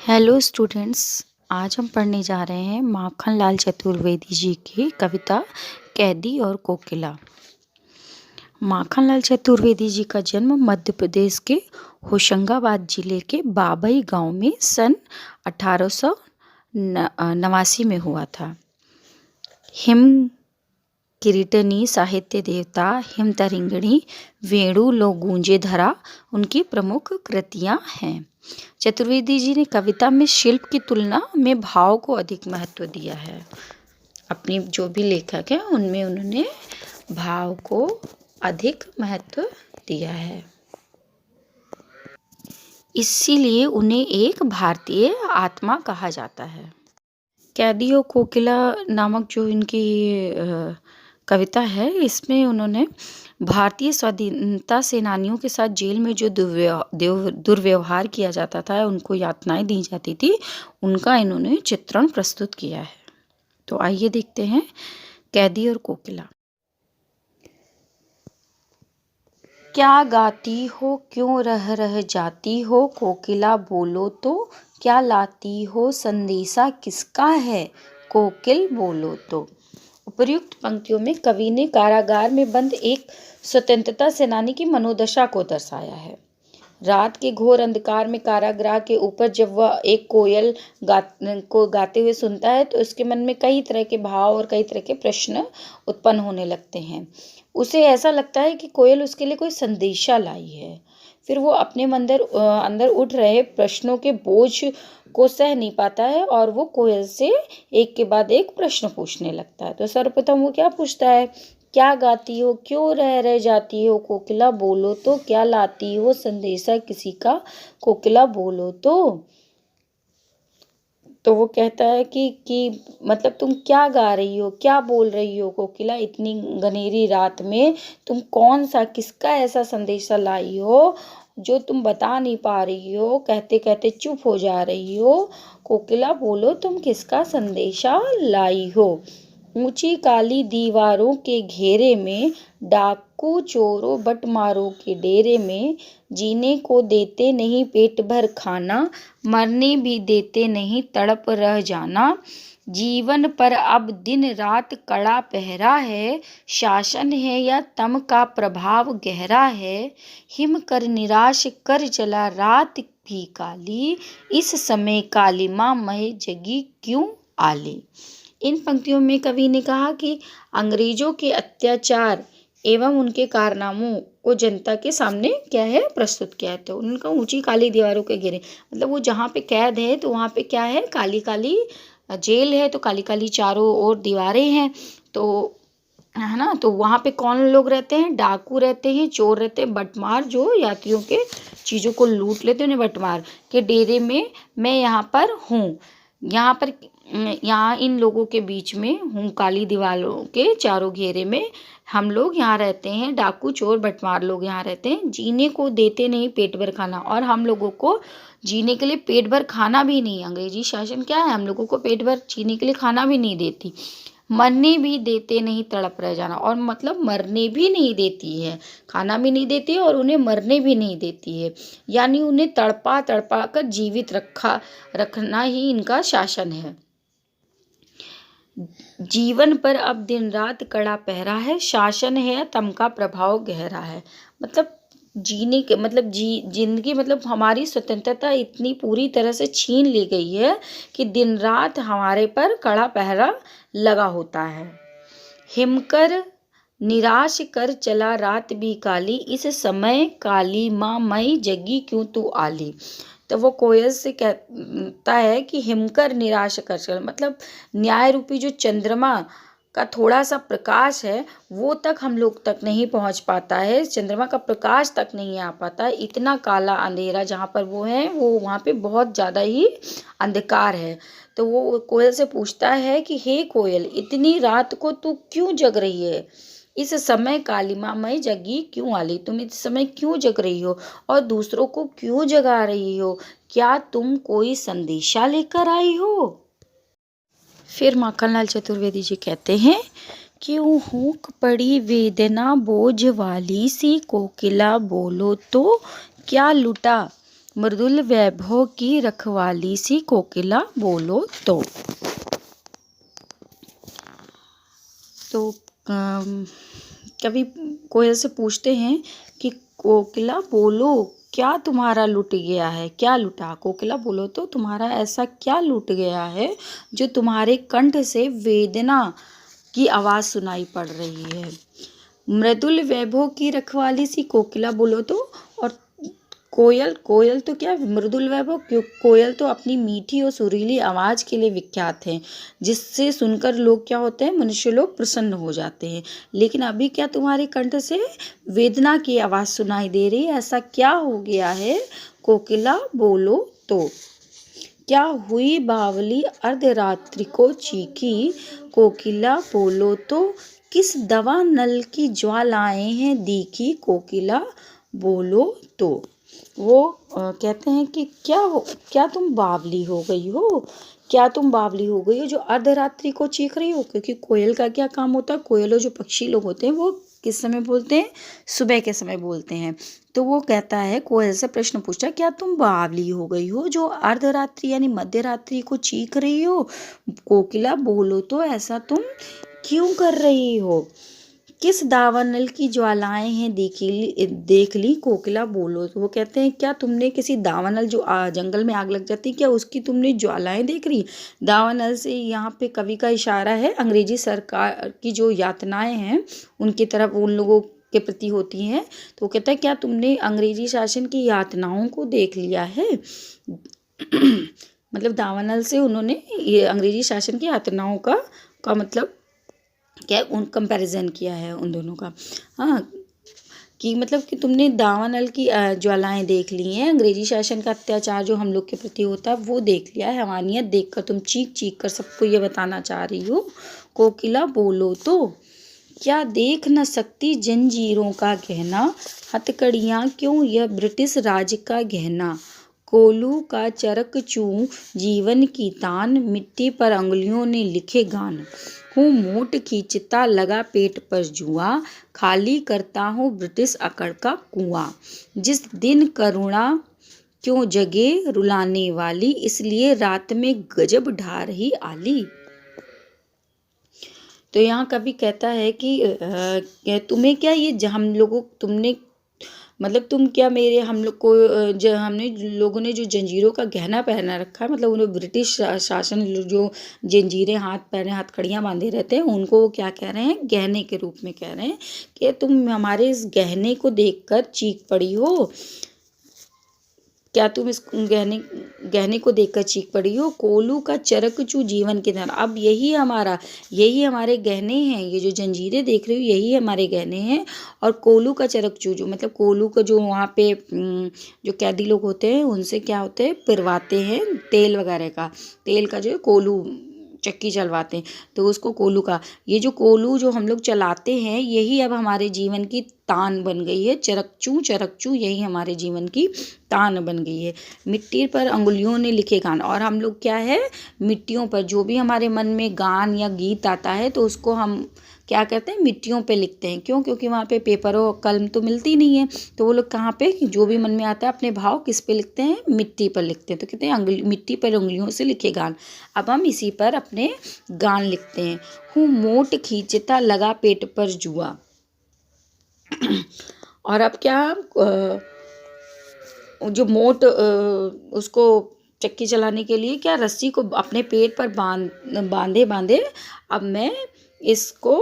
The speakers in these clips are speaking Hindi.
Hello students. आज हम पढ़ने जा रहे हैं माखनलाल चतुर्वेदी जी की कविता कैदी और कोकिला। माखनलाल चतुर्वेदी जी का जन्म मध्य प्रदेश के होशंगाबाद जिले के बाबई गांव में सन 1889 में हुआ था। हिम किरीटनी साहित्य देवता हिमतरंगिणी वेणु लो गूंजे धरा उनकी प्रमुख कृतियां हैं। चतुर्वेदी जी ने कविता में शिल्प की तुलना में भाव को अधिक महत्व दिया है। अपनी जो भी लेखक हैं उनमें उन्होंने भाव को अधिक महत्व दिया है, इसीलिए उन्हें एक भारतीय आत्मा कहा जाता है। कैदी और कोकिला नामक जो इनकी कविता है, इसमें उन्होंने भारतीय स्वाधीनता सेनानियों के साथ जेल में जो दुर्व्यवहार किया जाता था, उनको यातनाएं दी जाती थी, उनका इन्होंने चित्रण प्रस्तुत किया है। तो आइए देखते हैं कैदी और कोकिला। क्या गाती हो, क्यों रह रह जाती हो, कोकिला बोलो तो, क्या लाती हो, संदेशा किसका है, कोकिल बोलो तो। उपर्युक्त पंक्तियों में कवि ने कारागार में बंद एक स्वतंत्रता सेनानी की मनोदशा को दर्शाया है। रात के घोर अंधकार में कारागृह के ऊपर जब वह एक कोयल को गाते हुए सुनता है तो उसके मन में कई तरह के भाव और कई तरह के प्रश्न उत्पन्न होने लगते हैं। उसे ऐसा लगता है कि कोयल उसके लिए कोई संदेशा लाई है। फिर वो अपने अंदर उठ रहे प्रश्नों के बोझ को सह नहीं पाता है और वो कोयल से एक के बाद एक प्रश्न पूछने लगता है। तो सर्वप्रथम वो क्या पूछता है, क्या गाती हो, क्यों रह रह जाती हो, कोकिला बोलो तो, क्या लाती हो, संदेशा किसी का, कोकिला बोलो तो वो कहता है कि मतलब तुम क्या गा रही हो, क्या बोल रही हो कोकिला, इतनी घनेरी रात में तुम कौन सा किसका ऐसा संदेशा लाई हो जो तुम बता नहीं पा रही हो, कहते कहते चुप हो जा रही हो, कोकिला बोलो तुम किसका संदेशा लाई हो। ऊंची काली दीवारों के घेरे में, डाकू चोरों बटमारों के डेरे में, जीने को देते नहीं पेट भर खाना, मरने भी देते नहीं तड़प रह जाना, जीवन पर अब दिन रात कड़ा पहरा है, शासन है या तम का प्रभाव गहरा है, हिम कर निराश कर चला रात भी काली, इस समय काली माँ मह जगी क्यों आली। इन पंक्तियों में कवि ने कहा कि अंग्रेजों के अत्याचार एवं उनके कारनामों को जनता के सामने क्या है प्रस्तुत किया है। तो उनका ऊंची काली दीवारों के घेरे, मतलब वो जहाँ पे कैद है तो वहाँ पे क्या है, काली काली जेल है, तो काली काली चारों ओर दीवारें हैं, तो है ना। तो वहाँ पे कौन लोग रहते हैं, डाकू रहते हैं, चोर रहते हैं, बटमार जो यात्रियों के चीज़ों को लूट लेते हैं, उन्हें बटमार के डेरे में मैं यहाँ पर हूँ, यहाँ इन लोगों के बीच में हूँ, काली दीवारों के चारों घेरे में हम लोग यहाँ रहते हैं, डाकू चोर बटमार लोग यहाँ रहते हैं, जीने को देते नहीं पेट भर खाना, और हम लोगों को जीने के लिए पेट भर खाना भी नहीं, अंग्रेजी शासन क्या है, हम लोगों को पेट भर जीने के लिए खाना भी नहीं देती, मरने भी देते नहीं तड़प रह जाना, और मतलब मरने भी नहीं देती है, खाना भी नहीं देती है और उन्हें मरने भी नहीं देती है, यानी उन्हें तड़पा तड़पा कर जीवित रखना ही इनका शासन है। जीवन पर अब दिन रात कड़ा पहरा है, शासन है तम का प्रभाव गहरा है। मतलब जीने के मतलब जिंदगी मतलब हमारी स्वतंत्रता इतनी पूरी तरह से छीन ली गई है कि दिन रात हमारे पर कड़ा पहरा लगा होता है। हिमकर निराश कर चला रात भी काली, इस समय काली माँ मई जगी क्यों तू आली। तो वो कोयल से कहता है कि हिमकर निराश कर चल, मतलब न्याय रूपी जो चंद्रमा का थोड़ा सा प्रकाश है वो तक हम लोग तक नहीं पहुंच पाता है, चंद्रमा का प्रकाश तक नहीं आ पाता है, इतना काला अंधेरा जहाँ पर वो है वो वहाँ पे बहुत ज़्यादा ही अंधकार है। तो वो कोयल से पूछता है कि हे कोयल, इतनी रात को तू क्यों जग रही है, इस समय काली माँ मैं जगी क्यों आली, तुम इस समय क्यों जग रही हो और दूसरों को क्यों जगा रही हो, क्या तुम कोई संदेशा लेकर आई हो। फिर माखनलाल चतुर्वेदी जी कहते हैं, क्यों हुक पड़ी वेदना बोझ वाली सी, कोकिला बोलो तो, क्या लुटा मृदुल वैभव की रखवाली सी कोकिला बोलो तो। तो कभी कोयल से पूछते हैं कि कोकिला बोलो क्या तुम्हारा लुट गया है, क्या लुटा। कोकिला बोलो तो तुम्हारा ऐसा क्या लुट गया है जो तुम्हारे कंठ से वेदना की आवाज़ सुनाई पड़ रही है। मृदुल वैभव की रखवाली सी कोकिला बोलो तो। और कोयल तो क्या मृदुल वैभव, क्यों कोयल तो अपनी मीठी और सुरीली आवाज़ के लिए विख्यात है, जिससे सुनकर लोग क्या होते हैं, मनुष्य लोग प्रसन्न हो जाते हैं। लेकिन अभी क्या तुम्हारे कंठ से वेदना की आवाज़ सुनाई दे रही है, ऐसा क्या हो गया है कोकिला बोलो तो। क्या हुई बावली अर्धरात्रि को चीखी, कोकिला बोलो तो। किस दवा नल की ज्वालाएं हैं दिखी, कोकिला बोलो तो। वो कहते हैं कि क्या तुम बावली हो गई हो, क्या तुम बावली हो गई हो जो अर्धरात्रि को चीख रही हो। क्योंकि कोयल का क्या काम होता है, कोयल जो पक्षी लोग होते हैं वो किस समय बोलते हैं, सुबह के समय बोलते हैं। तो वो कहता है, कोयल से प्रश्न पूछा, क्या तुम बावली हो गई हो जो अर्धरात्रि यानी मध्य रात्रि को चीख रही हो, कोकिला बोलो तो ऐसा तुम क्यों कर रही हो। किस दावानल की ज्वालाएं हैं देख ली, कोकिला बोलो तो। वो कहते हैं क्या तुमने किसी दावानल जो जंगल में आग लग जाती है, क्या उसकी तुमने ज्वालाएं देख रही। दावानल से यहाँ पे कवि का इशारा है अंग्रेजी सरकार की जो यातनाएं हैं उनकी तरफ, उन लोगों के प्रति होती हैं। तो वो कहता है क्या तुमने अंग्रेजी शासन की यातनाओं को देख लिया है। मतलब दावानल से उन्होंने ये अंग्रेजी शासन की यातनाओं का मतलब क्या उन कंपैरिजन किया है उन दोनों का। हाँ, कि मतलब कि तुमने दावानल की ज्वालाएं देख ली हैं, अंग्रेजी शासन का अत्याचार जो हम लोग के प्रति होता है वो देख लिया है, हैवानियत देखकर तुम चीख चीख कर सबको ये बताना चाह रही हो, कोकिला बोलो तो। क्या देख न सकती जंजीरों का गहना, हथकड़ियाँ क्यों यह ब्रिटिश राज का गहना। कोलू का चरक चूं जीवन की तान, मिट्टी पर अंगुलियों ने लिखे गान। हूँ मूठ खींचता लगा पेट पर जुआ, खाली करता हूँ ब्रिटिश अकड़ का कुआं। जिस दिन करुणा क्यों जगे रुलाने वाली, इसलिए रात में गजब ढा रही आली। तो यहाँ कवि कहता है कि तुम्हें क्या ये हम लोगों तुमने मतलब तुम क्या मेरे हम लोग को हमने लोगों ने जो जंजीरों का गहना पहना रखा है, मतलब उन्हें ब्रिटिश शासन जो जंजीरें हाथ पैर हथकड़ियाँ बांधे रहते हैं उनको वो क्या कह रहे हैं, गहने के रूप में कह रहे हैं कि तुम हमारे इस गहने को देखकर चीख पड़ी हो। क्या तुम इस गहने को देखकर चीख पड़ी हो। कोलू का चरकचू जीवन के धन, अब यही हमारे गहने हैं, ये जो जंजीरें देख रही हो यही हमारे गहने हैं। और कोलू का चरकचू जो मतलब कोलू का जो वहाँ पे जो कैदी लोग होते हैं उनसे क्या होते हैं, पिरवाते हैं तेल का जो है कोलू चक्की चलवाते हैं तो उसको कोलू का, ये जो कोलू जो हम लोग चलाते हैं यही अब हमारे जीवन की तान बन गई है। चरकचू यही हमारे जीवन की तान बन गई है। मिट्टी पर अंगुलियों ने लिखे गान, और हम लोग क्या है, मिट्टियों पर जो भी हमारे मन में गान या गीत आता है तो उसको हम क्या कहते हैं, मिट्टियों पे लिखते हैं। क्यों, क्योंकि वहाँ पे पेपर और कलम तो मिलती नहीं है, तो वो लोग कहाँ पे जो भी मन में आता है अपने भाव किस पे लिखते हैं, मिट्टी पर लिखते हैं। तो कहते हैं मिट्टी पर उंगलियों से लिखे गान। अब हम इसी पर अपने गान लिखते हैं। हूँ मोट खींचता लगा पेट पर जुआ। और अब क्या जो मोट उसको चक्की चलाने के लिए क्या रस्सी को अपने पेट पर बांधे अब मैं इसको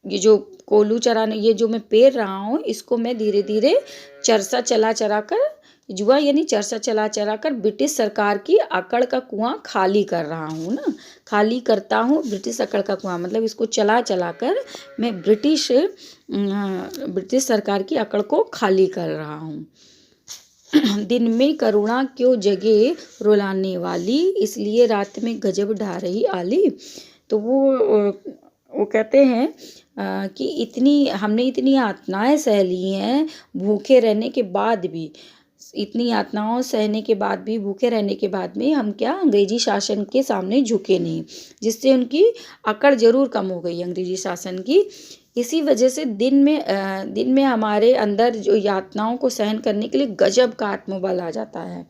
ये जो कोलू चराने, ये जो मैं पेर रहा हूँ इसको मैं धीरे धीरे चरसा चला कर जुआ यानी चरसा चला कर ब्रिटिश सरकार की अकड़ का कुआं खाली कर रहा हूँ ना, खाली करता हूँ ब्रिटिश अकड़ का कुआं, मतलब इसको चला कर मैं ब्रिटिश सरकार की अकड़ को खाली कर रहा हूँ। दिन में करुणा क्यों जगे रुलाने वाली, इसलिए रात में गजब ढा रही आली। तो वो कहते हैं कि हमने इतनी यातनाएं सह ली हैं भूखे रहने के बाद भी, इतनी यातनाओं सहने के बाद भी, भूखे रहने के बाद में हम क्या अंग्रेजी शासन के सामने झुके नहीं, जिससे उनकी अकड़ जरूर कम हो गई अंग्रेजी शासन की, इसी वजह से दिन में हमारे अंदर जो यातनाओं को सहन करने के लिए गजब का आत्मबल आ जाता है,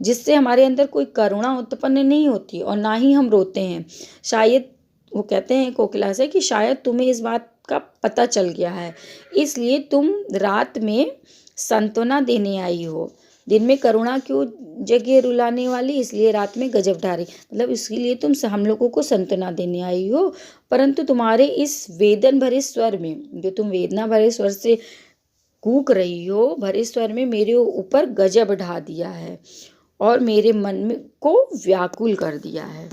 जिससे हमारे अंदर कोई करुणा उत्पन्न नहीं होती और ना ही हम रोते हैं। शायद वो कहते हैं कोकिला से कि शायद तुम्हें इस बात का पता चल गया है, इसलिए तुम रात में सांत्वना देने आई हो। दिन में करुणा क्यों जगह रुलाने वाली, इसलिए रात में गजब ढारी, मतलब इसलिए तुम हम लोगों को सांत्वना देने आई हो। परंतु तुम्हारे इस वेदन भरे स्वर में, जो तुम वेदना भरे स्वर से कूक रही हो, भरे स्वर में मेरे ऊपर गजब ढा दिया है और मेरे मन में को व्याकुल कर दिया है।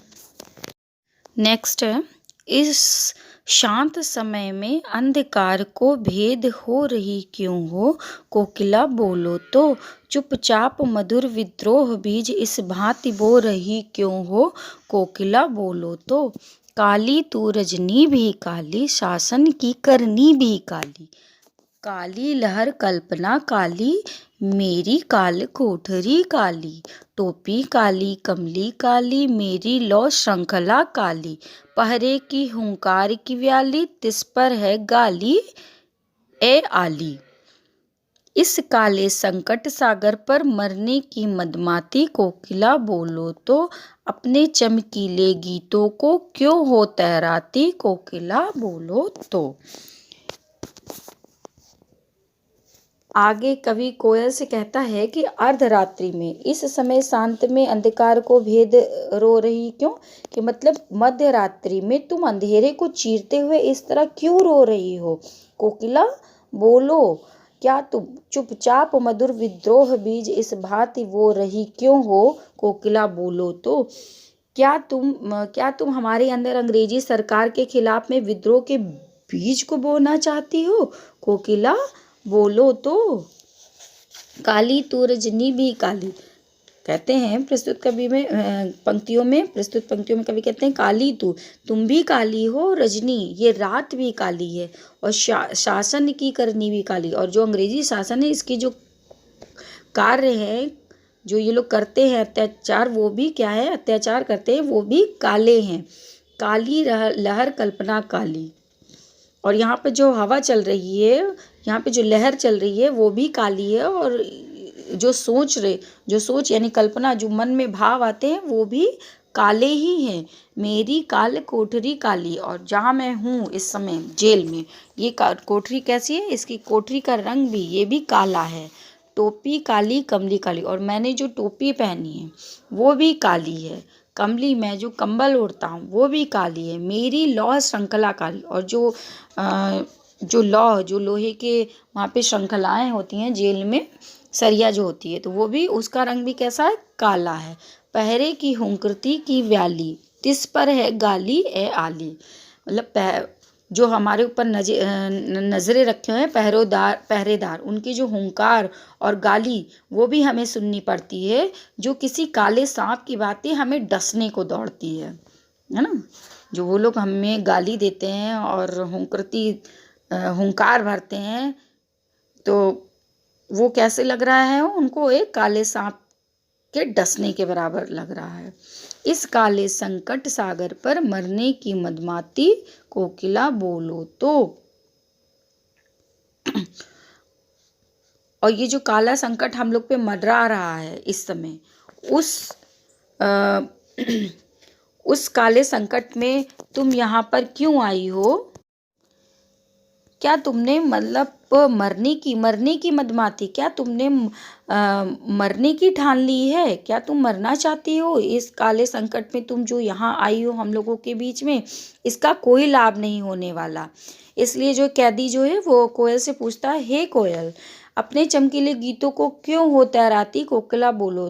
नेक्स्ट है, इस शांत समय में अंधकार को भेद हो रही क्यों हो, कोकिला बोलो तो। चुपचाप मधुर विद्रोह बीज इस भांति बो रही क्यों हो, कोकिला बोलो तो। काली तू रजनी भी काली, शासन की करनी भी काली। काली लहर कल्पना काली, मेरी काल कोठरी काली। टोपी काली कमली काली, मेरी लौ श्रृंखला काली। पहरे की हुंकार की व्याली, तिस पर है गाली ए आली। इस काले संकट सागर पर मरने की मदमाती, कोकिला बोलो तो। अपने चमकीले गीतों को क्यों हो तैराती, कोकिला बोलो तो। आगे कवि कोयल से कहता है कि अर्धरात्रि में, इस समय शांत में अंधकार को भेद रो रही क्यों, कि मतलब मध्य रात्रि में तुम अंधेरे को चीरते हुए इस तरह क्यों रो रही हो, कोकिला बोलो। क्या तुम चुपचाप मधुर विद्रोह बीज इस भांति वो रही क्यों हो, कोकिला बोलो तो। क्या तुम हमारे अंदर अंग्रेजी सरकार के खिलाफ में विद्रोह के बीज को बोना चाहती हो, कोकिला बोलो तो। काली तू रजनी भी काली, कहते हैं प्रस्तुत पंक्तियों में कवि कहते हैं काली तुम भी काली हो, रजनी ये रात भी काली है, और शासन की करनी भी काली, और जो अंग्रेजी शासन है इसकी जो कार्य है, जो ये लोग करते हैं अत्याचार, वो भी क्या है, अत्याचार करते हैं, वो भी काले हैं। काली लहर कल्पना काली, और यहाँ पे जो हवा चल रही है, यहाँ पे जो लहर चल रही है वो भी काली है, और जो सोच यानी कल्पना, जो मन में भाव आते हैं वो भी काले ही हैं। मेरी काल कोठरी काली, और जहाँ मैं हूँ इस समय जेल में, ये कोठरी कैसी है, इसकी कोठरी का रंग भी ये भी काला है। टोपी काली कमली काली, और मैंने जो टोपी पहनी है वो भी काली है। कमली, मैं जो कंबल ओढ़ता हूँ वो भी काली है। मेरी लौह श्रृंखला काली, और जो लोहे के वहाँ पे श्रृंखलाएं होती हैं जेल में, सरिया जो होती है, तो वो भी, उसका रंग भी कैसा है, काला है। पहरे की हुंकृति की व्याली, तिस पर है गाली ए आली, मतलब जो हमारे ऊपर नजरें रखे हुए हैं पहरेदार, उनकी जो हुंकार और गाली वो भी हमें सुननी पड़ती है, जो किसी काले सांप की बातें हमें डसने को दौड़ती है ना। जो वो लोग हमें गाली देते हैं और हुंकार भरते हैं, तो वो कैसे लग रहा है, उनको एक काले सांप के डसने के बराबर लग रहा है। इस काले संकट सागर पर मरने की मदमाती, कोकिला बोलो तो। और ये जो काला संकट हम लोग पे मंडरा रहा है इस समय, उस काले संकट में तुम यहाँ पर क्यों आई हो, क्या तुमने मतलब मरने की मदमाती, क्या तुमने मरने की ठान ली है, क्या तुम मरना चाहती हो इस काले संकट में, तुम जो यहाँ आई हो हम लोगों के बीच में, इसका कोई लाभ नहीं होने वाला। इसलिए जो कैदी जो है वो कोयल से पूछता है, हे कोयल, अपने चमकीले गीतों को क्यों हो तैराती, कोकिला बोलो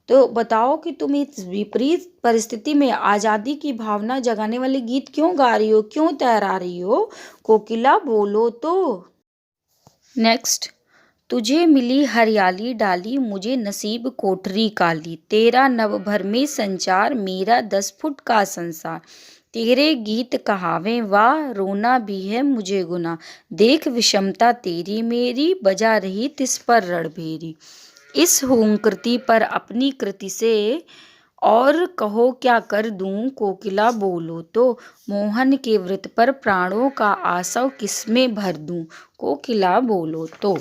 तो बताओ कि तुम इस विपरीत परिस्थिति में आज़ादी की भावना जगाने वाले गीत क्यों गा रही हो, क्यों तैरा रही हो, कोकिला बोलो तो। नेक्स्ट, तुझे मिली हरियाली डाली, मुझे नसीब कोठरी काली। तेरा नभ भर में संचार, मेरा 10 फुट का संसार। तेरे गीत कहावे वाह, रोना भी है मुझे गुनाह। देख विषमता तेरी मेरी, बजा रही तिस पर रणभेरी। इस हुंकृति पर अपनी कृति से और कहो क्या कर दूं कोकिला बोलो तो, मोहन के व्रत पर प्राणों का आसव किसमें भर दूं, कोकिला बोलो तो।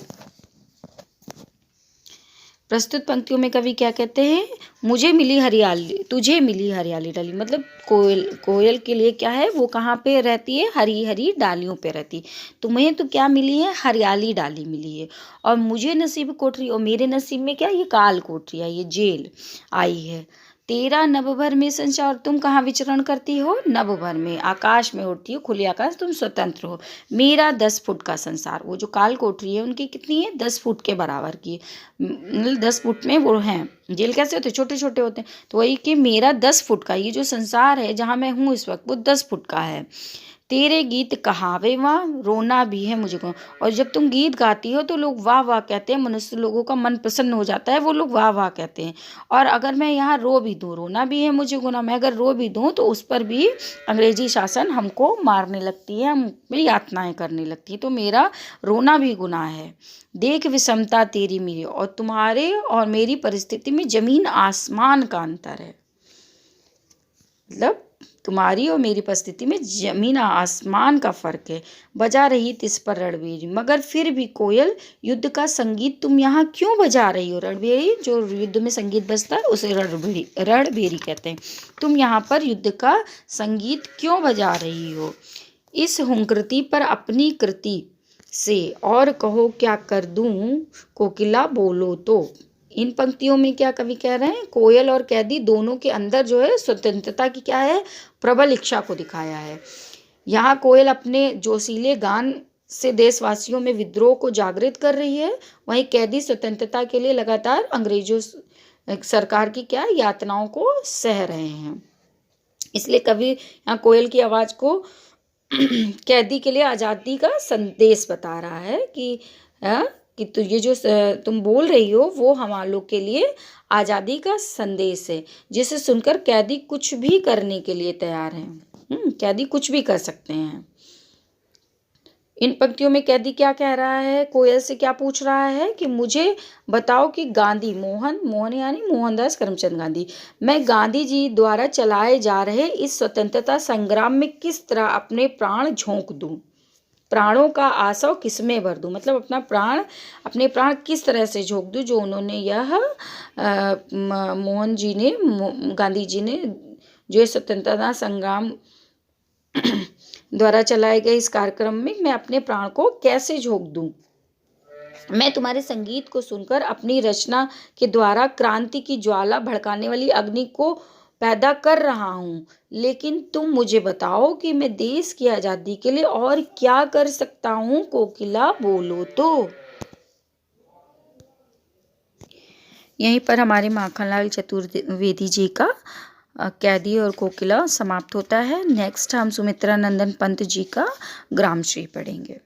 प्रस्तुत पंक्तियों में कवि क्या कहते हैं, मुझे मिली हरियाली तुझे मिली हरियाली डाली, मतलब कोयल के लिए क्या है, वो कहाँ पे रहती है, हरी हरी डालियों पे रहती है। तुम्हें तो क्या मिली है, हरियाली डाली मिली है। और मुझे नसीब कोठरी, और मेरे नसीब में क्या, ये काल कोठरी आई, ये जेल आई है। तेरा नभ भर में संसार, तुम कहाँ विचरण करती हो, नभ भर में, आकाश में उड़ती हो, खुले आकाश, तुम स्वतंत्र हो। मेरा 10 फुट का संसार, वो जो काल कोठरी है उनकी कितनी है, 10 फुट के बराबर की, मतलब 10 फुट में वो हैं। जेल कैसे होते हैं, छोटे छोटे होते हैं। तो वही कि मेरा 10 फुट का ये जो संसार है जहाँ मैं हूँ इस वक्त, वो 10 फुट का है। तेरे गीत कहावे वाह, रोना भी है मुझको। और जब तुम गीत गाती हो तो लोग वाह वाह कहते हैं, मनुष्य लोगों का मन प्रसन्न हो जाता है, वो लोग वाह वाह कहते हैं। और अगर मैं यहाँ रो भी दूँ, रोना भी है मुझे गुना, मैं अगर रो भी दूँ तो उस पर भी अंग्रेजी शासन हमको मारने लगती है, हम पे यातनाएं करने लगती है, तो मेरा रोना भी गुनाह है। देख विषमता तेरी मेरी, और तुम्हारे और मेरी परिस्थिति में जमीन आसमान का अंतर है। मतलब तुम्हारी और मेरी परिस्थिति में जमीन आसमान का फर्क है। बजा रही तिस पर रणबीरी, मगर फिर भी कोयल युद्ध का संगीत तुम यहाँ क्यों बजा रही हो। रणबीरी, जो युद्ध में संगीत बजता है उसे रणबीरी कहते हैं। तुम यहाँ पर युद्ध का संगीत क्यों बजा रही हो। इस हुंकृति पर अपनी कृति से और कहो क्या कर दूं, कोकिला बोलो तो। इन पंक्तियों में क्या कवि कह रहे हैं, कोयल और कैदी दोनों के अंदर जो है स्वतंत्रता की क्या है, प्रबल इच्छा को दिखाया है। यहाँ कोयल अपने जोशीले गान से देशवासियों में विद्रोह को जागृत कर रही है, वहीं कैदी स्वतंत्रता के लिए लगातार अंग्रेजों सरकार की क्या यातनाओं को सह रहे हैं। इसलिए कवि यहाँ कोयल की आवाज़ को कैदी के लिए आज़ादी का संदेश बता रहा है कि कि तो ये जो तुम बोल रही हो वो हमारे लोग के लिए आज़ादी का संदेश है, जिसे सुनकर कैदी कुछ भी करने के लिए तैयार हैं। कैदी कुछ भी कर सकते हैं। इन पंक्तियों में कैदी क्या कह रहा है, कोयल से क्या पूछ रहा है कि मुझे बताओ कि गांधी मोहन यानी मोहनदास करमचंद गांधी, मैं गांधी जी द्वारा चलाए जा रहे इस स्वतंत्रता संग्राम में किस तरह अपने प्राण झोंक दूं, प्राणों का आसव किसमें भर दूं, मतलब अपने प्राण किस तरह से झोंक दूं, जो उन्होंने यह गांधी जी ने जो स्वतंत्रता संग्राम द्वारा चलाए गए इस कार्यक्रम में मैं अपने प्राण को कैसे झोंक दूं। मैं तुम्हारे संगीत को सुनकर अपनी रचना के द्वारा क्रांति की ज्वाला भड़काने वाली अग्नि को पैदा कर रहा हूँ, लेकिन तुम मुझे बताओ कि मैं देश की आज़ादी के लिए और क्या कर सकता हूँ, कोकिला बोलो तो। यहीं पर हमारे माखनलाल चतुर्वेदी जी का कैदी और कोकिला समाप्त होता है। नेक्स्ट हम सुमित्रा नंदन पंत जी का ग्रामश्री पढ़ेंगे।